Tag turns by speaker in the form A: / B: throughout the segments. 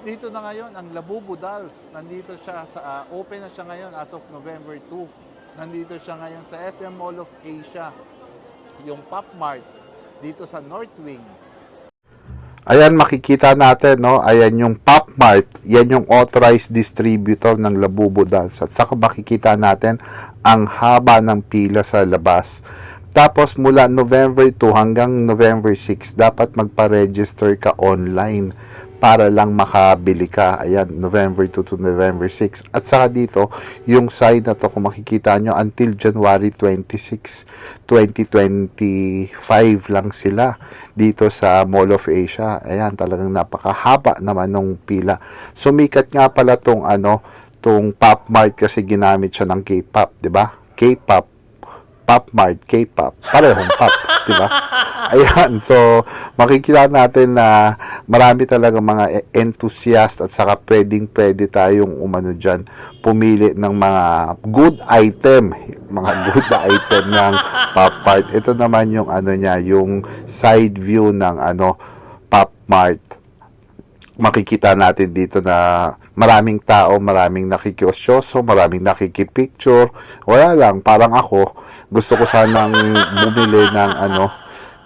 A: Dito na ngayon ang Labubu Dolls. Nandito siya sa open na siya ngayon as of November 2. Nandito siya ngayon sa SM Mall of Asia. Yung Pop Mart dito sa North Wing. Ayan, makikita natin, no? Ayan yung Pop Mart. Yan yung authorized distributor ng Labubu Dolls. At saka makikita natin ang haba ng pila sa labas. Tapos mula November 2 hanggang November 6, dapat magpa-register ka online para lang makabili ka. Ayan, November 2 to November 6. At saka dito, yung side na to, kung makikita nyo, until January 26, 2025 lang sila dito sa Mall of Asia. Ayan, talagang napakahaba naman ng pila. Sumikat nga pala tong tong Pop Mart kasi ginamit siya ng K-pop, 'di ba? K-pop, Pop Mart, K-pop, parehong pop, 'di ba? Ayan, so makikita natin na marami talaga mga enthusiast at saka pwede tayong dyan, pumili ng mga good item ng Pop Mart. Ito naman yung niya, yung side view ng Pop Mart. Makikita natin dito na maraming tao, maraming nakikiosyoso, maraming nakikipicture. Wala lang, parang ako, gusto ko sanang bumili ng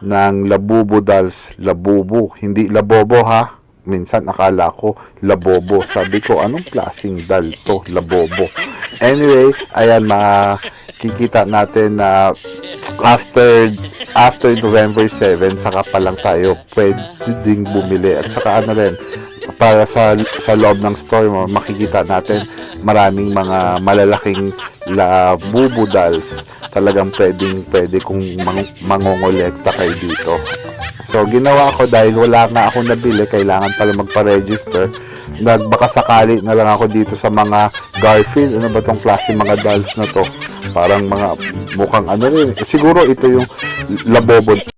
A: ng Labubu Dolls. Labubu, hindi Labobo ha. Minsan akala ko Labobo. Sabi ko, anong klaseng doll to? Labobo. Anyway, ayan, makikita natin na after November 7, saka pa lang tayo pwede ding bumili. At saka rin, para sa loob ng store mo, makikita natin maraming mga malalaking Labubu Dolls. Talagang pwede kung mangongolekta kayo dito. So, ginawa ko dahil wala nga ako nabili, kailangan pala magpa-register. Baka sakali na lang ako dito sa mga Garfield. Ano ba tong klase mga dolls na to? Parang mga mukhang rin. Siguro ito yung Labobo.